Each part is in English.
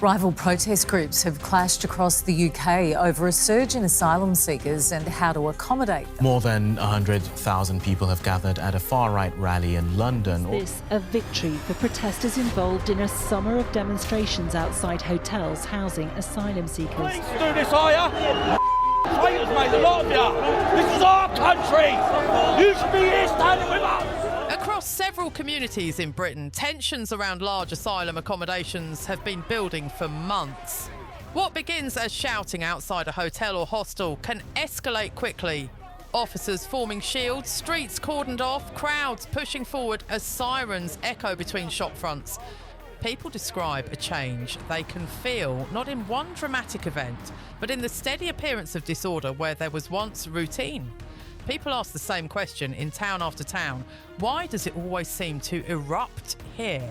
Rival protest groups have clashed across the UK over a surge in asylum seekers and how to accommodate them. More than 100,000 people have gathered at a far-right rally in London. Is this a victory for protesters involved in a summer of demonstrations outside hotels housing asylum seekers? Please do this, are you? Traitors, mate, a lot of you. This is our country. You should be here standing with us. Across several communities in Britain, tensions around large asylum accommodations have been building for months. What begins as shouting outside a hotel or hostel can escalate quickly. Officers forming shields, streets cordoned off, crowds pushing forward as sirens echo between shopfronts. People describe a change they can feel, not in one dramatic event, but in the steady appearance of disorder where there was once routine. People ask the same question in town after town. Why does it always seem to erupt here?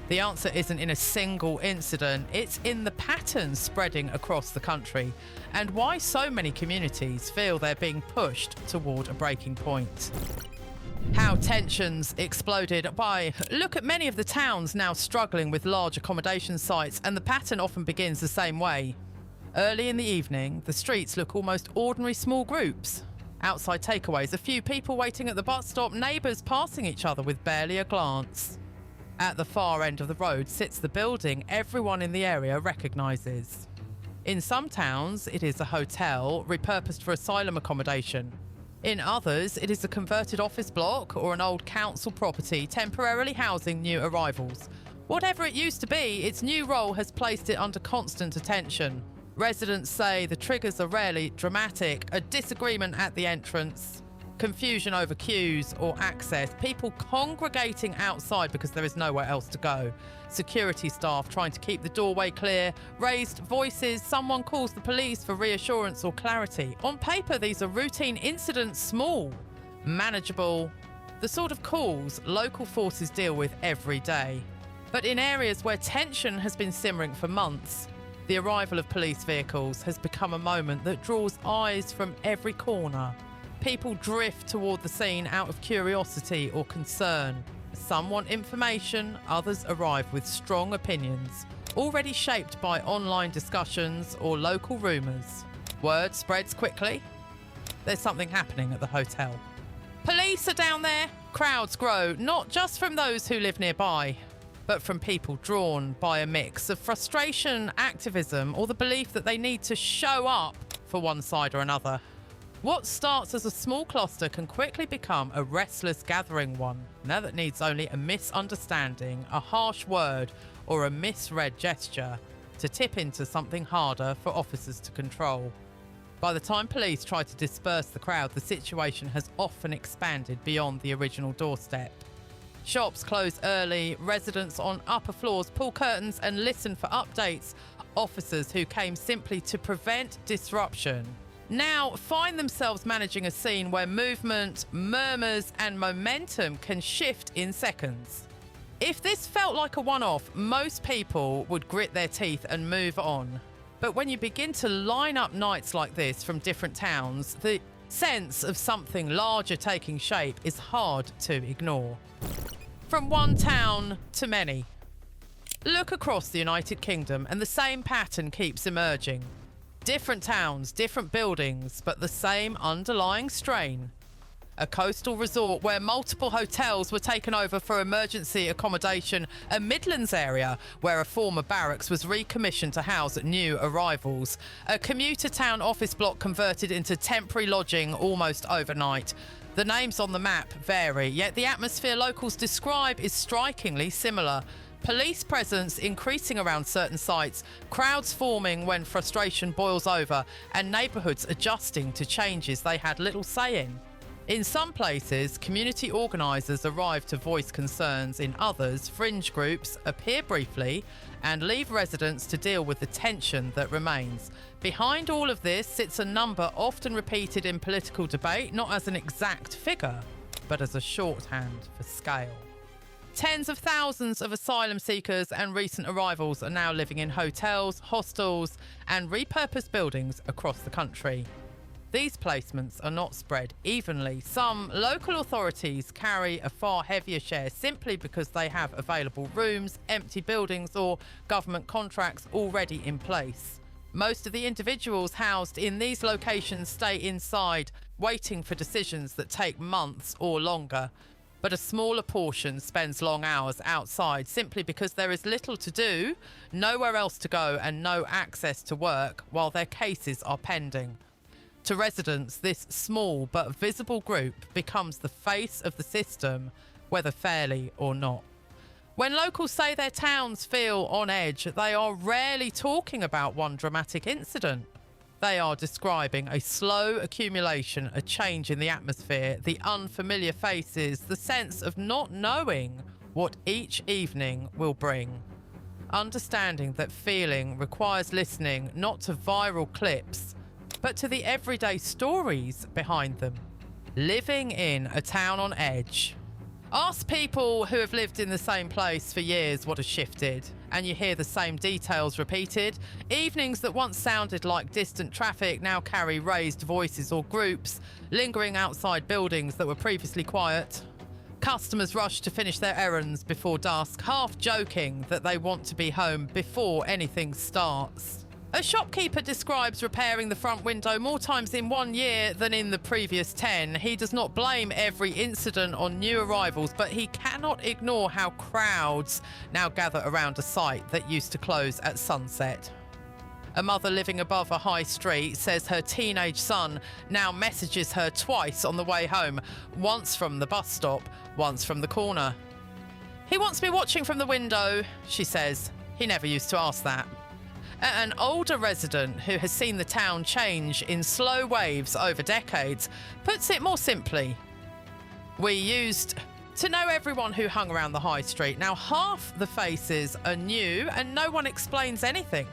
The answer isn't in a single incident, it's in the patterns spreading across the country and why so many communities feel they're being pushed toward a breaking point. How tensions exploded. Look at many of the towns now struggling with large accommodation sites, and the pattern often begins the same way. Early in the evening, the streets look almost ordinary small groups. Outside takeaways, a few people waiting at the bus stop, neighbours passing each other with barely a glance. At the far end of the road sits the building everyone in the area recognises. In some towns, it is a hotel repurposed for asylum accommodation. In others, it is a converted office block or an old council property temporarily housing new arrivals. Whatever it used to be, its new role has placed it under constant attention. Residents say the triggers are rarely dramatic, a disagreement at the entrance, confusion over queues or access, people congregating outside because there is nowhere else to go, security staff trying to keep the doorway clear, raised voices, someone calls the police for reassurance or clarity. On paper, these are routine incidents, small, manageable, the sort of calls local forces deal with every day. But in areas where tension has been simmering for months, the arrival of police vehicles has become a moment that draws eyes from every corner. People drift toward the scene out of curiosity or concern. Some want information, others arrive with strong opinions, already shaped by online discussions or local rumours. Word spreads quickly. There's something happening at the hotel. Police are down there. Crowds grow, not just from those who live nearby, but from people drawn by a mix of frustration, activism, or the belief that they need to show up for one side or another. What starts as a small cluster can quickly become a restless gathering one, now that needs only a misunderstanding, a harsh word, or a misread gesture to tip into something harder for officers to control. By the time police try to disperse the crowd, the situation has often expanded beyond the original doorstep. Shops close early, residents on upper floors pull curtains and listen for updates. Officers who came simply to prevent disruption now find themselves managing a scene where movement, murmurs and momentum can shift in seconds. If this felt like a one-off, most people would grit their teeth and move on. But when you begin to line up nights like this from different towns, the sense of something larger taking shape is hard to ignore. From one town to many. Look across the United Kingdom and the same pattern keeps emerging. Different towns, different buildings, but the same underlying strain. A coastal resort where multiple hotels were taken over for emergency accommodation, a Midlands area where a former barracks was recommissioned to house new arrivals, a commuter town office block converted into temporary lodging almost overnight. The names on the map vary, yet the atmosphere locals describe is strikingly similar. Police presence increasing around certain sites, crowds forming when frustration boils over, and neighbourhoods adjusting to changes they had little say in. In some places, community organisers arrive to voice concerns. In others, fringe groups appear briefly and leave residents to deal with the tension that remains. Behind all of this sits a number often repeated in political debate, not as an exact figure, but as a shorthand for scale. Tens of thousands of asylum seekers and recent arrivals are now living in hotels, hostels, and repurposed buildings across the country. These placements are not spread evenly. Some local authorities carry a far heavier share simply because they have available rooms, empty buildings, or government contracts already in place. Most of the individuals housed in these locations stay inside, waiting for decisions that take months or longer. But a smaller portion spends long hours outside simply because there is little to do, nowhere else to go, and no access to work while their cases are pending. To residents, this small but visible group becomes the face of the system, whether fairly or not. When locals say their towns feel on edge, they are rarely talking about one dramatic incident. They are describing a slow accumulation, a change in the atmosphere, the unfamiliar faces, the sense of not knowing what each evening will bring. Understanding that feeling requires listening not to viral clips, but to the everyday stories behind them. Living in a town on edge. Ask people who have lived in the same place for years what has shifted, and you hear the same details repeated. Evenings that once sounded like distant traffic now carry raised voices or groups, lingering outside buildings that were previously quiet. Customers rush to finish their errands before dusk, half joking that they want to be home before anything starts. A shopkeeper describes repairing the front window more times in 1 year than in the previous 10. He does not blame every incident on new arrivals, but he cannot ignore how crowds now gather around a site that used to close at sunset. A mother living above a high street says her teenage son now messages her twice on the way home, once from the bus stop, once from the corner. "He wants me watching from the window," she says. "He never used to ask that." An older resident who has seen the town change in slow waves over decades puts it more simply. "We used to know everyone who hung around the high street. Now half the faces are new and no one explains anything."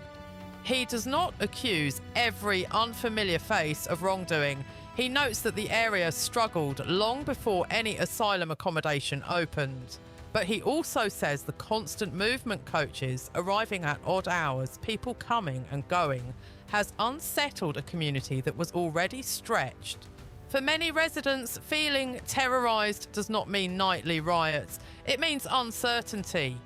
He does not accuse every unfamiliar face of wrongdoing. He notes that the area struggled long before any asylum accommodation opened. But he also says the constant movement coaches arriving at odd hours, people coming and going, has unsettled a community that was already stretched. For many residents, feeling terrorised does not mean nightly riots. It means uncertainty.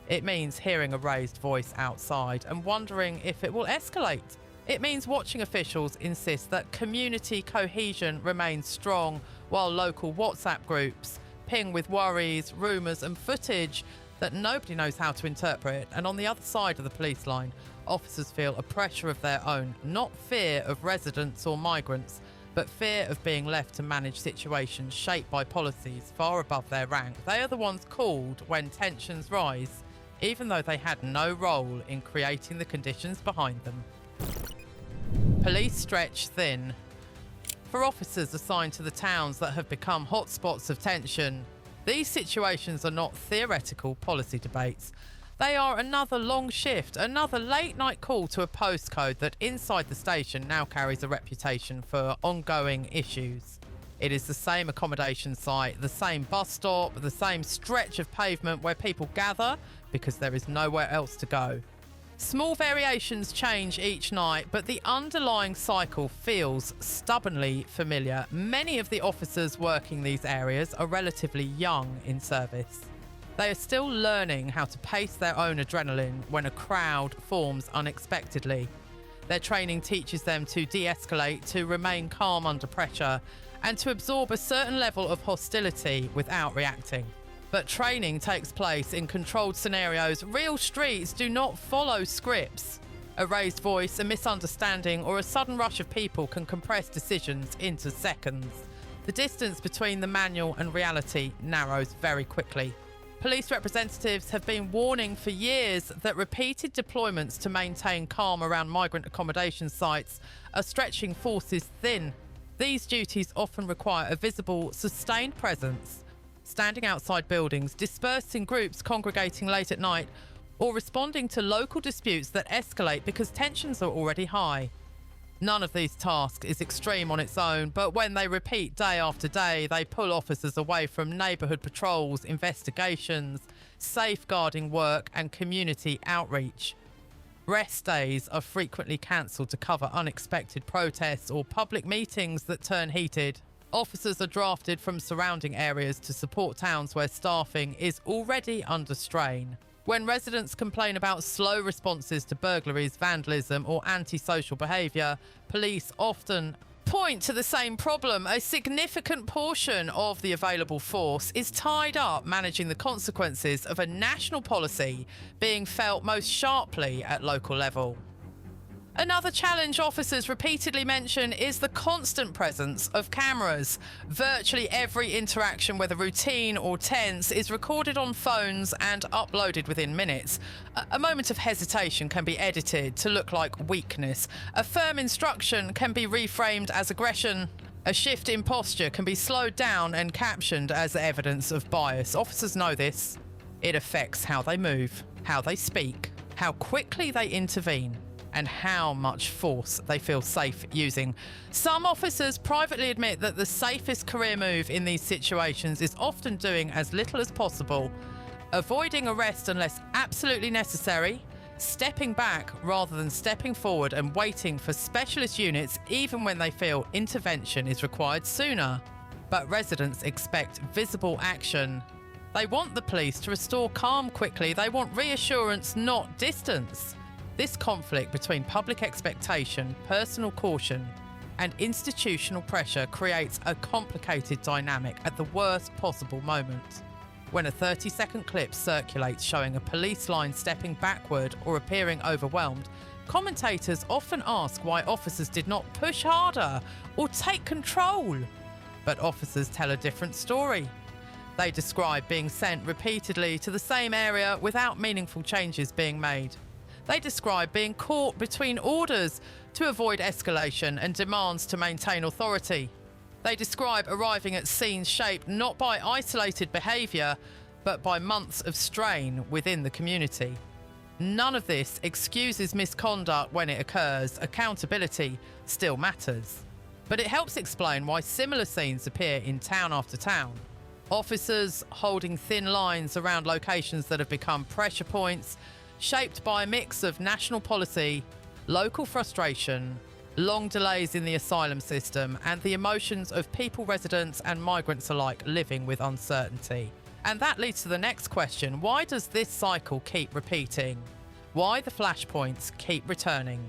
It means hearing a raised voice outside and wondering if it will escalate. It means watching officials insist that community cohesion remains strong while local WhatsApp groups ping with worries, rumours and footage that nobody knows how to interpret. And on the other side of the police line, officers feel a pressure of their own, not fear of residents or migrants, but fear of being left to manage situations shaped by policies far above their rank. They are the ones called when tensions rise, even though they had no role in creating the conditions behind them. Police stretch thin. For officers assigned to the towns that have become hotspots of tension, these situations are not theoretical policy debates. They are another long shift, another late-night call to a postcode that inside the station now carries a reputation for ongoing issues. It is the same accommodation site, the same bus stop, the same stretch of pavement where people gather because there is nowhere else to go. Small variations change each night, but the underlying cycle feels stubbornly familiar. Many of the officers working these areas are relatively young in service. They are still learning how to pace their own adrenaline when a crowd forms unexpectedly. Their training teaches them to de-escalate, to remain calm under pressure, and to absorb a certain level of hostility without reacting. But training takes place in controlled scenarios. Real streets do not follow scripts. A raised voice, a misunderstanding, or a sudden rush of people can compress decisions into seconds. The distance between the manual and reality narrows very quickly. Police representatives have been warning for years that repeated deployments to maintain calm around migrant accommodation sites are stretching forces thin. These duties often require a visible, sustained presence, standing outside buildings, dispersed in groups congregating late at night, or responding to local disputes that escalate because tensions are already high. None of these tasks is extreme on its own, but when they repeat day after day, they pull officers away from neighbourhood patrols, investigations, safeguarding work and community outreach. Rest days are frequently cancelled to cover unexpected protests or public meetings that turn heated. Officers are drafted from surrounding areas to support towns where staffing is already under strain. When residents complain about slow responses to burglaries, vandalism or antisocial behaviour, police often point to the same problem. A significant portion of the available force is tied up managing the consequences of a national policy being felt most sharply at local level. Another challenge officers repeatedly mention is the constant presence of cameras. Virtually every interaction, whether routine or tense, is recorded on phones and uploaded within minutes. A moment of hesitation can be edited to look like weakness. A firm instruction can be reframed as aggression. A shift in posture can be slowed down and captioned as evidence of bias. Officers know this. It affects how they move, how they speak, how quickly they intervene, and how much force they feel safe using. Some officers privately admit that the safest career move in these situations is often doing as little as possible, avoiding arrest unless absolutely necessary, stepping back rather than stepping forward, and waiting for specialist units even when they feel intervention is required sooner. But residents expect visible action. They want the police to restore calm quickly. They want reassurance, not distance. This conflict between public expectation, personal caution, and institutional pressure creates a complicated dynamic at the worst possible moment. When a 30-second clip circulates showing a police line stepping backward or appearing overwhelmed, commentators often ask why officers did not push harder or take control. But officers tell a different story. They describe being sent repeatedly to the same area without meaningful changes being made. They describe being caught between orders to avoid escalation and demands to maintain authority. They describe arriving at scenes shaped not by isolated behaviour, but by months of strain within the community. None of this excuses misconduct when it occurs. Accountability still matters. But it helps explain why similar scenes appear in town after town. Officers holding thin lines around locations that have become pressure points, shaped by a mix of national policy, local frustration, long delays in the asylum system, and the emotions of people, residents and migrants alike living with uncertainty. And that leads to the next question. Why does this cycle keep repeating? Why the flashpoints keep returning?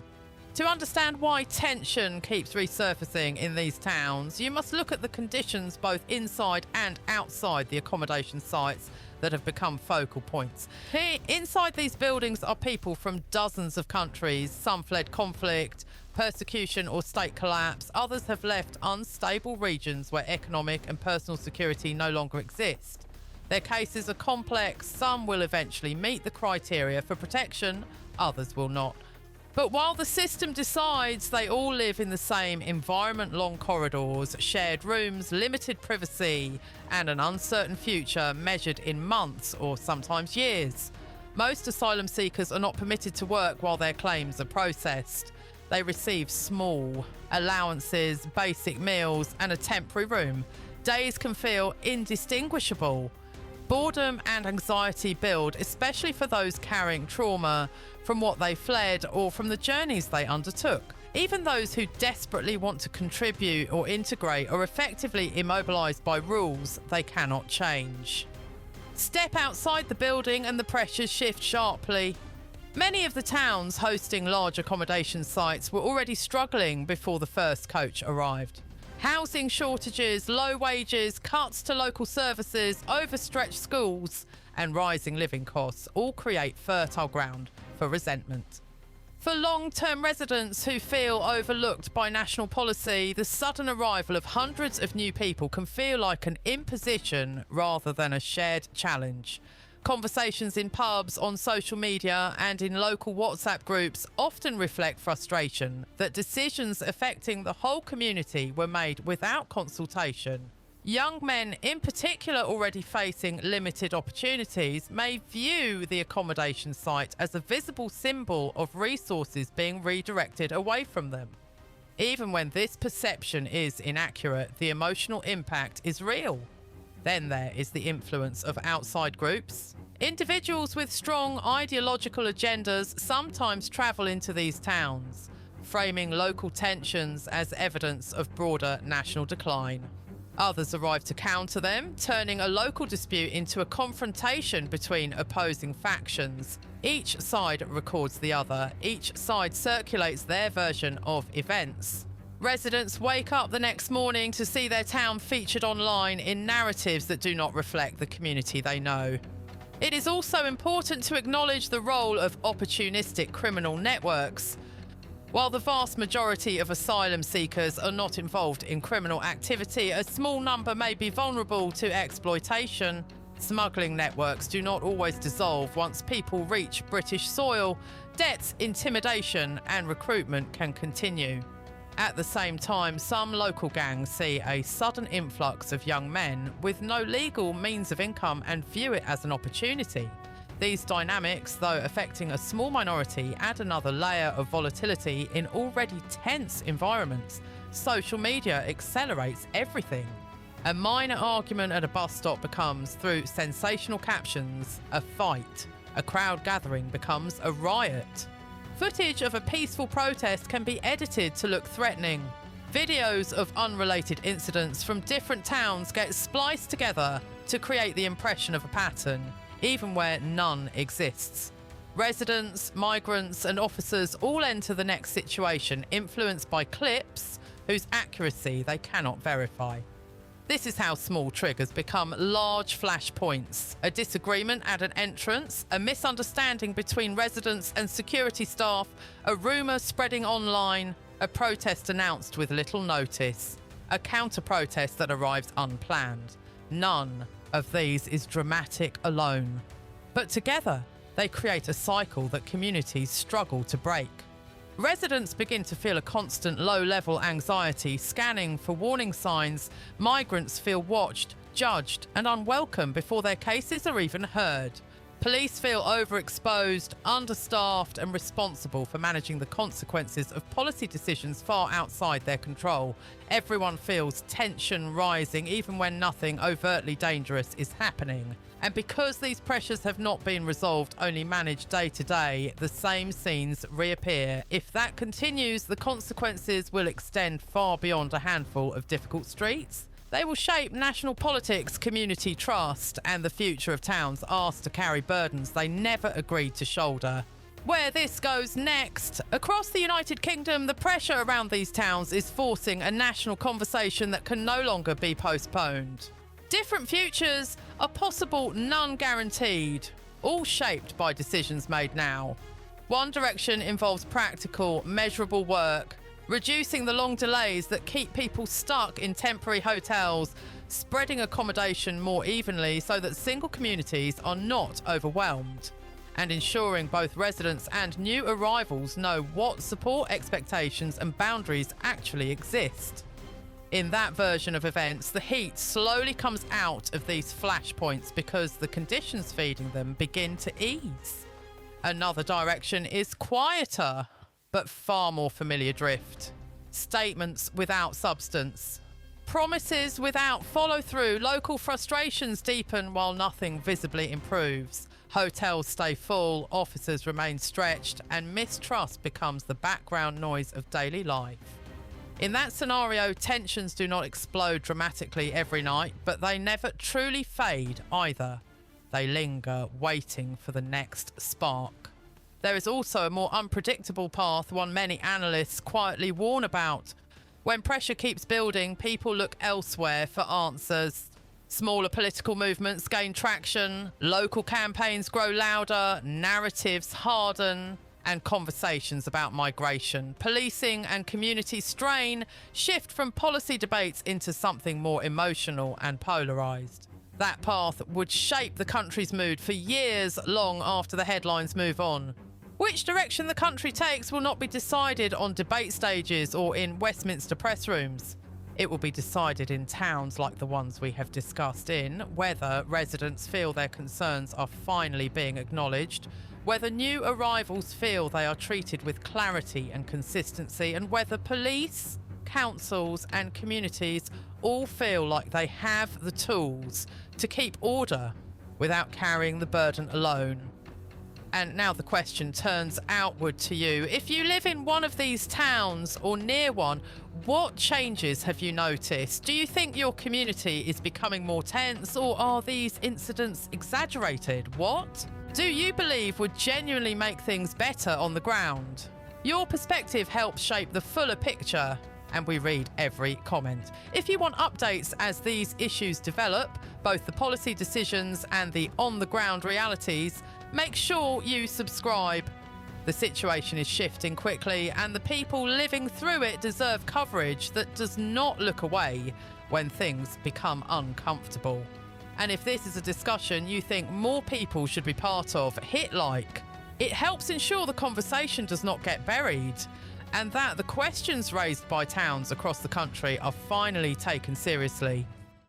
To understand why tension keeps resurfacing in these towns, you must look at the conditions both inside and outside the accommodation sites that have become focal points. Here, inside these buildings are people from dozens of countries. Some fled conflict, persecution or state collapse. Others have left unstable regions where economic and personal security no longer exist. Their cases are complex. Some will eventually meet the criteria for protection, others will not. But while the system decides, they all live in the same environment: long corridors, shared rooms, limited privacy, and an uncertain future measured in months or sometimes years. Most asylum seekers are not permitted to work while their claims are processed. They receive small allowances, basic meals, and a temporary room. Days can feel indistinguishable. Boredom and anxiety build, especially for those carrying trauma from what they fled or from the journeys they undertook. Even those who desperately want to contribute or integrate are effectively immobilised by rules they cannot change. Step outside the building and the pressures shift sharply. Many of the towns hosting large accommodation sites were already struggling before the first coach arrived. Housing shortages, low wages, cuts to local services, overstretched schools, and rising living costs all create fertile ground for resentment. For long-term residents who feel overlooked by national policy, the sudden arrival of hundreds of new people can feel like an imposition rather than a shared challenge. Conversations in pubs, on social media, and in local WhatsApp groups often reflect frustration that decisions affecting the whole community were made without consultation. Young men, in particular, already facing limited opportunities, may view the accommodation site as a visible symbol of resources being redirected away from them. Even when this perception is inaccurate, the emotional impact is real. Then there is the influence of outside groups. Individuals with strong ideological agendas sometimes travel into these towns, framing local tensions as evidence of broader national decline. Others arrive to counter them, turning a local dispute into a confrontation between opposing factions. Each side records the other. Each side circulates their version of events. Residents wake up the next morning to see their town featured online in narratives that do not reflect the community they know. It is also important to acknowledge the role of opportunistic criminal networks. While the vast majority of asylum seekers are not involved in criminal activity, a small number may be vulnerable to exploitation. Smuggling networks do not always dissolve once people reach British soil. Debts, intimidation, and recruitment can continue. At the same time, some local gangs see a sudden influx of young men with no legal means of income and view it as an opportunity. These dynamics, though affecting a small minority, add another layer of volatility in already tense environments. Social media accelerates everything. A minor argument at a bus stop becomes, through sensational captions, a fight. A crowd gathering becomes a riot. Footage of a peaceful protest can be edited to look threatening. Videos of unrelated incidents from different towns get spliced together to create the impression of a pattern, even where none exists. Residents, migrants, and officers all enter the next situation influenced by clips whose accuracy they cannot verify. This is how small triggers become large flashpoints. A disagreement at an entrance, a misunderstanding between residents and security staff, a rumour spreading online, a protest announced with little notice, a counter-protest that arrives unplanned. None of these is dramatic alone. But together, they create a cycle that communities struggle to break. Residents begin to feel a constant low-level anxiety, scanning for warning signs. Migrants feel watched, judged, and unwelcome before their cases are even heard. Police feel overexposed, understaffed, and responsible for managing the consequences of policy decisions far outside their control. Everyone feels tension rising, even when nothing overtly dangerous is happening. And because these pressures have not been resolved, only managed day to day, the same scenes reappear. If that continues, the consequences will extend far beyond a handful of difficult streets. They will shape national politics, community trust, and the future of towns asked to carry burdens they never agreed to shoulder. Where this goes next? Across the United Kingdom, the pressure around these towns is forcing a national conversation that can no longer be postponed. Different futures are possible, none guaranteed, all shaped by decisions made now. One direction involves practical, measurable work, reducing the long delays that keep people stuck in temporary hotels, spreading accommodation more evenly so that single communities are not overwhelmed, and ensuring both residents and new arrivals know what support expectations and boundaries actually exist. In that version of events, the heat slowly comes out of these flashpoints because the conditions feeding them begin to ease. Another direction is quieter, but far more familiar drift. Statements without substance. Promises without follow-through. Local frustrations deepen while nothing visibly improves. Hotels stay full, officers remain stretched, and mistrust becomes the background noise of daily life. In that scenario, tensions do not explode dramatically every night, but they never truly fade either. They linger, waiting for the next spark. There is also a more unpredictable path, one many analysts quietly warn about. When pressure keeps building, people look elsewhere for answers. Smaller political movements gain traction, local campaigns grow louder, narratives harden, and conversations about migration, policing, and community strain shift from policy debates into something more emotional and polarised. That path would shape the country's mood for years long after the headlines move on. Which direction the country takes will not be decided on debate stages or in Westminster press rooms. It will be decided in towns like the ones we have discussed in, whether residents feel their concerns are finally being acknowledged, whether new arrivals feel they are treated with clarity and consistency, and whether police, councils and communities all feel like they have the tools to keep order without carrying the burden alone. And now the question turns outward to you. If you live in one of these towns or near one, what changes have you noticed? Do you think your community is becoming more tense, or are these incidents exaggerated? What do you believe would genuinely make things better on the ground? Your perspective helps shape the fuller picture, and we read every comment. If you want updates as these issues develop, both the policy decisions and the on-the-ground realities, make sure you subscribe. The situation is shifting quickly, and the people living through it deserve coverage that does not look away when things become uncomfortable. And if this is a discussion you think more people should be part of, hit like. It helps ensure the conversation does not get buried, and that the questions raised by towns across the country are finally taken seriously.